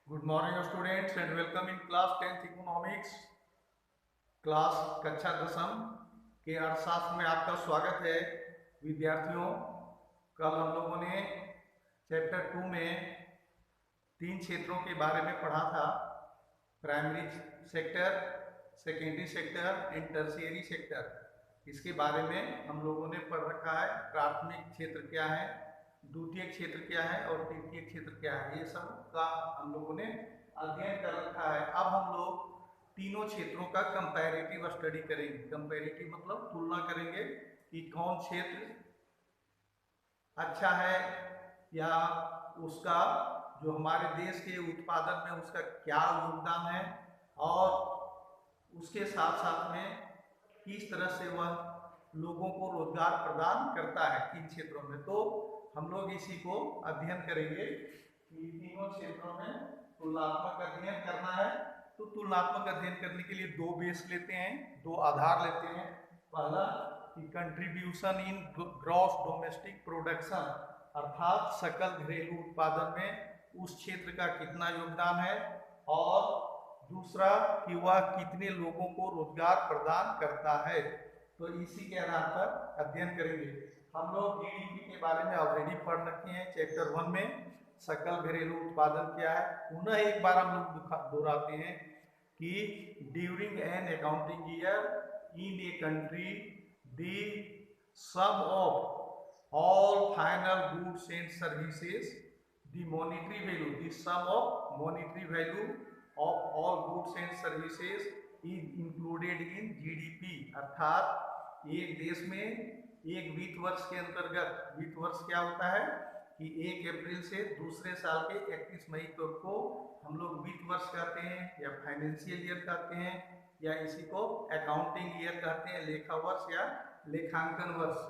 Good morning students and welcome in class 10th economics class कक्षा दसम के अर्थशास्त्र में आपका स्वागत है। विद्यार्थियों, कल हम लोगों ने चैप्टर 2 में 3 क्षेत्रों के बारे में पढ़ा था। Primary sector, secondary sector and tertiary sector. इसके बारे में हम लोगों ने पढ़ रखा है। प्राथमिक क्षेत्र क्या है, द्वितीय क्षेत्र क्या है और तृतीय क्षेत्र क्या है, ये सब का हम लोगों ने अध्ययन कर रखा है। अब हम लोग तीनों क्षेत्रों का कंपैरेटिव स्टडी करेंगे। कंपैरेटिव मतलब तुलना करेंगे कि कौन क्षेत्र अच्छा है या उसका जो हमारे देश के उत्पादन में उसका क्या योगदान है और उसके साथ साथ में किस तरह से वह लोगों को रोजगार प्रदान करता है किन क्षेत्रों में। तो हम लोग इसी को अध्ययन करेंगे कि तीनों क्षेत्रों में तुलनात्मक अध्ययन करना है। तो तुलनात्मक अध्ययन करने के लिए दो बेस लेते हैं, दो आधार लेते हैं। पहला कि contribution in gross domestic production, अर्थात सकल घरेलू उत्पादन में उस क्षेत्र का कितना योगदान है, और दूसरा कि वह कितने लोगों को रोजगार प्रदान करता है। तो इसी के आधार पर अध्ययन करेंगे। हम लोग जीडीपी के बारे में ऑलरेडी पढ़ रखे हैं चैप्टर 1 में। सकल घरेलू उत्पादन क्या है, पुनः एक बार हम लोग दोहराते हैं कि during an accounting year in a country the sum of all final goods and services, the monetary value, the sum of monetary value of all goods and services is included in GDP. अर्थात एक देश में एक वित्त वर्ष के अंतर्गत, वित्त वर्ष क्या होता है कि 1 अप्रैल से दूसरे साल के 31 मई को हम लोग वित्त वर्ष कहते हैं या फाइनेंशियल ईयर कहते हैं या इसी को अकाउंटिंग ईयर कहते हैं, लेखा वर्ष या लेखांकन वर्ष।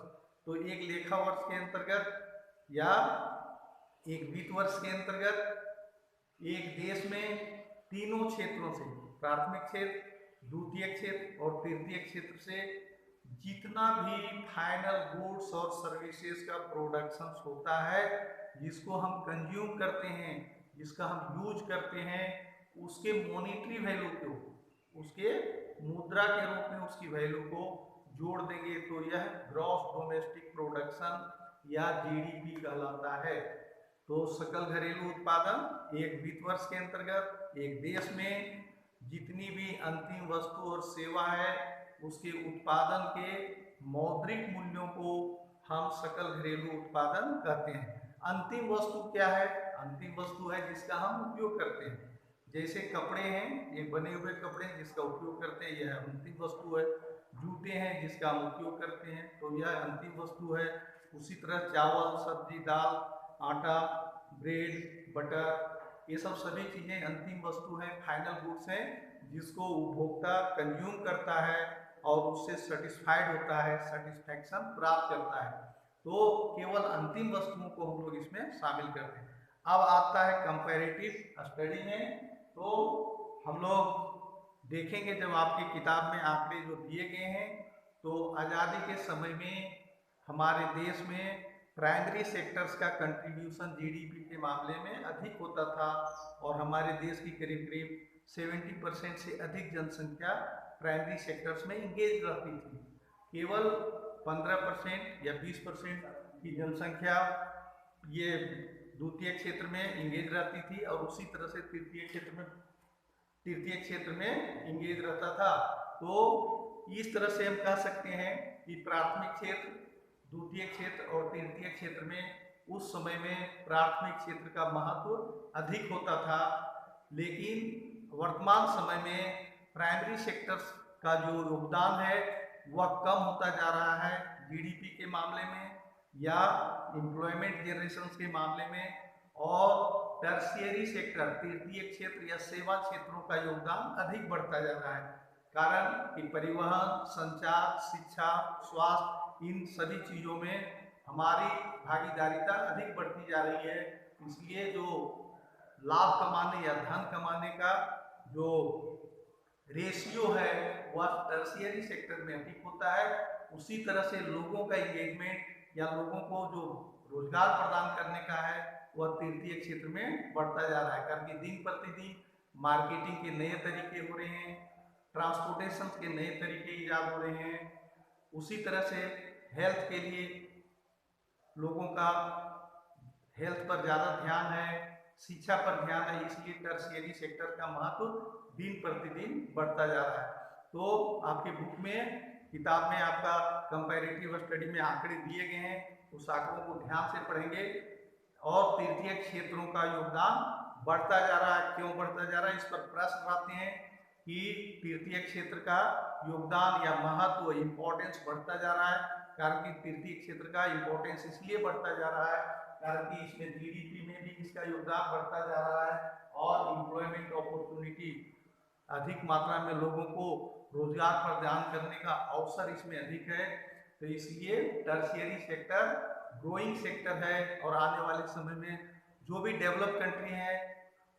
तो एक लेखा वर्ष के अंतर्गत या एक वित्त वर्ष के अंतर्गत एक देश में तीनों क्षेत्रों से, प्राथमिक क्षेत्र, द्वितीय क्षेत्र और तृतीय क्षेत्र से जितना भी फाइनल गुड्स और सर्विसेज का प्रोडक्शन होता है, जिसको हम कंज्यूम करते हैं, जिसका हम यूज करते हैं, उसके मॉनेटरी वैल्यू को, उसके मुद्रा के रूप में उसकी वैल्यू को जोड़ देंगे तो यह ग्रॉस डोमेस्टिक प्रोडक्शन या जीडीपी कहलाता है। तो सकल घरेलू उत्पादन एक वित्त वर्ष के अंतर्गत एक देश में जितनी भी अंतिम वस्तु और सेवा है उसके उत्पादन के मौद्रिक मूल्यों को हम सकल घरेलू उत्पादन कहते हैं। अंतिम वस्तु क्या है? अंतिम वस्तु है जिसका हम उपयोग करते हैं। जैसे कपड़े हैं, ये बने हुए कपड़े जिसका उपयोग करते हैं, यह अंतिम वस्तु है। जूते हैं जिसका हम उपयोग करते हैं, तो यह अंतिम वस्तु है। उसी तरह चावल, सब्जी, दाल, आटा, ब्रेड, बटर, ये सब सभी चीजें अंतिम वस्तु है, फाइनल गुड्स है, जिसको उपभोक्ता कंज्यूम करता है और उससे सेटिस्फाइड होता है, सेटिस्फैक्शन प्राप्त करता है। तो केवल अंतिम वस्तुओं को हम लोग इसमें शामिल करते हैं। अब आता है कंपैरेटिव स्टडी में। तो हम लोग देखेंगे जब आपकी किताब में आंकड़े जो दिए गए हैं, तो आज़ादी के समय में हमारे देश में प्राइमरी सेक्टर्स का कंट्रीब्यूशन जीडीपी के मामले में अधिक होता था और हमारे देश की करीब करीब 70% से अधिक जनसंख्या प्राइमरी सेक्टर्स में इंगेज रहती थी। केवल 15% या 20% की जनसंख्या ये द्वितीय क्षेत्र में इंगेज रहती थी और उसी तरह से तृतीय क्षेत्र में इंगेज रहता था। तो इस तरह से हम कह सकते हैं कि प्राथमिक क्षेत्र, द्वितीय क्षेत्र और तृतीय क्षेत्र में उस समय में प्राथमिक क्षेत्र का महत्व अधिक होता था, लेकिन वर्तमान समय में प्राइमरी सेक्टर्स का जो योगदान है वह कम होता जा रहा है जीडीपी के मामले में या एम्प्लॉयमेंट जनरेशन के मामले में, और टर्शियरी सेक्टर, तृतीय क्षेत्र या सेवा क्षेत्रों का योगदान अधिक बढ़ता जा रहा है। कारण कि परिवहन, संचार, शिक्षा, स्वास्थ्य, इन सभी चीज़ों में हमारी भागीदारिता अधिक बढ़ती जा रही है। इसलिए जो लाभ कमाने या धन कमाने का जो रेशियो है वह टर्शियरी सेक्टर में अधिक होता है। उसी तरह से लोगों का एंगेजमेंट या लोगों को जो रोजगार प्रदान करने का है वह तृतीय क्षेत्र में बढ़ता जा रहा है, क्योंकि दिन प्रतिदिन मार्केटिंग के नए तरीके हो रहे हैं, ट्रांसपोर्टेशन के नए तरीके ईजाद हो रहे हैं। उसी तरह से हेल्थ के लिए लोगों का हेल्थ पर ज़्यादा ध्यान है, शिक्षा पर ध्यान है, इसलिए टर्शियरी सेक्टर का महत्व दिन प्रतिदिन बढ़ता जा रहा है। तो आपके बुक में, किताब में आपका कंपैरेटिव स्टडी में आंकड़े दिए गए हैं, उस आंकड़ों को ध्यान से पढ़ेंगे और तृतीय क्षेत्रों का योगदान बढ़ता जा रहा है। क्यों बढ़ता जा रहा है, इस पर प्रश्न आते हैं कि तृतीय क्षेत्र का योगदान या महत्व, इम्पोर्टेंस बढ़ता जा रहा है। कारण कि तृतीय क्षेत्र का इम्पोर्टेंस इसलिए बढ़ता जा रहा है कारण कि इसमें जीडीपी में भी इसका योगदान बढ़ता जा रहा है और एम्प्लॉयमेंट अपॉर्चुनिटी, अधिक मात्रा में लोगों को रोजगार प्रदान करने का अवसर इसमें अधिक है। तो इसलिए टर्शियरी सेक्टर ग्रोइंग सेक्टर है और आने वाले समय में जो भी डेवलप कंट्री है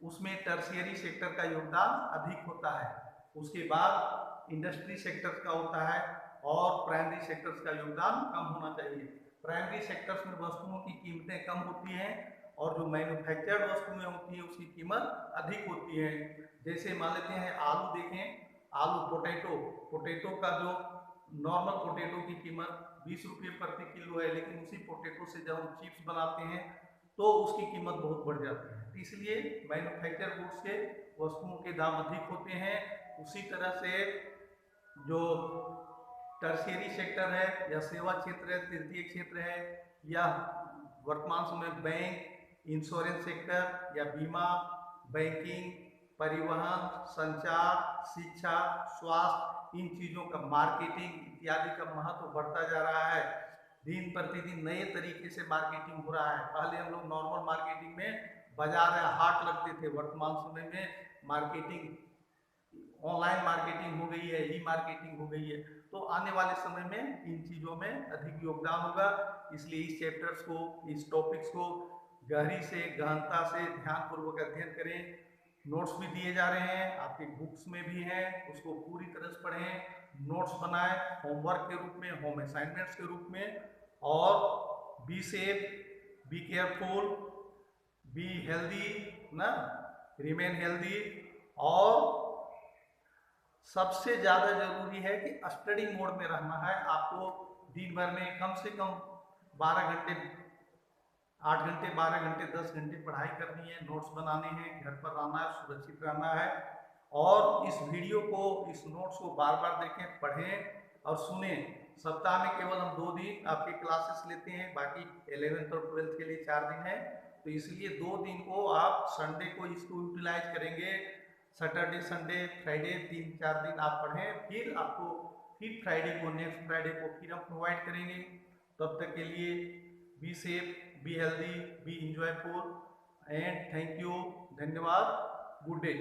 उसमें टर्शियरी सेक्टर का योगदान अधिक होता है। उसके बाद इंडस्ट्री सेक्टर का होता है और प्राइमरी सेक्टर्स का योगदान कम होना चाहिए। प्राइमरी सेक्टर्स में वस्तुओं की कीमतें कम होती हैं और जो मैन्युफैक्चर्ड वस्तुएं होती हैं उसकी कीमत अधिक होती है। जैसे मान लेते हैं आलू, देखें आलू, पोटैटो का जो नॉर्मल पोटैटो की कीमत 20 रुपये प्रति किलो है, लेकिन उसी पोटैटो से जब हम चिप्स बनाते हैं तो उसकी कीमत बहुत बढ़ जाती है। इसलिए मैन्युफैक्चर गुड्स के वस्तुओं के दाम अधिक होते हैं। उसी तरह से जो टर्शियरी सेक्टर है या सेवा क्षेत्र है, तृतीय क्षेत्र है, या वर्तमान समय बैंक, इंश्योरेंस सेक्टर या बीमा, बैंकिंग, परिवहन, संचार, शिक्षा, स्वास्थ्य, इन चीज़ों का मार्केटिंग इत्यादि का महत्व बढ़ता जा रहा है। दिन प्रतिदिन नए तरीके से मार्केटिंग हो रहा है। पहले हम लोग नॉर्मल मार्केटिंग में बाजार या हाट लगते थे, वर्तमान समय में मार्केटिंग ऑनलाइन मार्केटिंग हो गई है, ई मार्केटिंग हो गई है। तो आने वाले समय में इन चीज़ों में अधिक योगदान होगा। इसलिए इस चैप्टर्स को, इस टॉपिक्स को गहरी से, गहनता से, ध्यानपूर्वक अध्ययन करें। नोट्स भी दिए जा रहे हैं, आपके बुक्स में भी हैं, उसको पूरी तरह से पढ़ें, नोट्स बनाएं होमवर्क के रूप में, होम असाइनमेंट्स के रूप में। और B safe, be careful, be healthy ना, रिमेन हेल्दी। और सबसे ज़्यादा जरूरी है कि स्टडी मोड में रहना है। आपको दिन भर में कम से कम 12 घंटे, 8 घंटे, 12 घंटे, 10 घंटे पढ़ाई करनी है, नोट्स बनाने हैं, घर पर रहना है, सुरक्षित रहना है। और इस वीडियो को, इस नोट्स को बार बार देखें, पढ़ें और सुने। सप्ताह में केवल हम 2 दिन आपके क्लासेस लेते हैं, बाकी 11th और 12th के लिए 4 दिन है। तो इसलिए 2 दिन को आप संडे को इसको यूटिलाइज करेंगे, सैटरडे, संडे, फ्राइडे, 3-4 दिन आप पढ़ें। फिर आपको फिर फ्राइडे को, नेक्स्ट फ्राइडे को फिर हम प्रोवाइड करेंगे। तब तक के लिए be safe, be healthy, be enjoyful and thank you. धन्यवाद। Good day.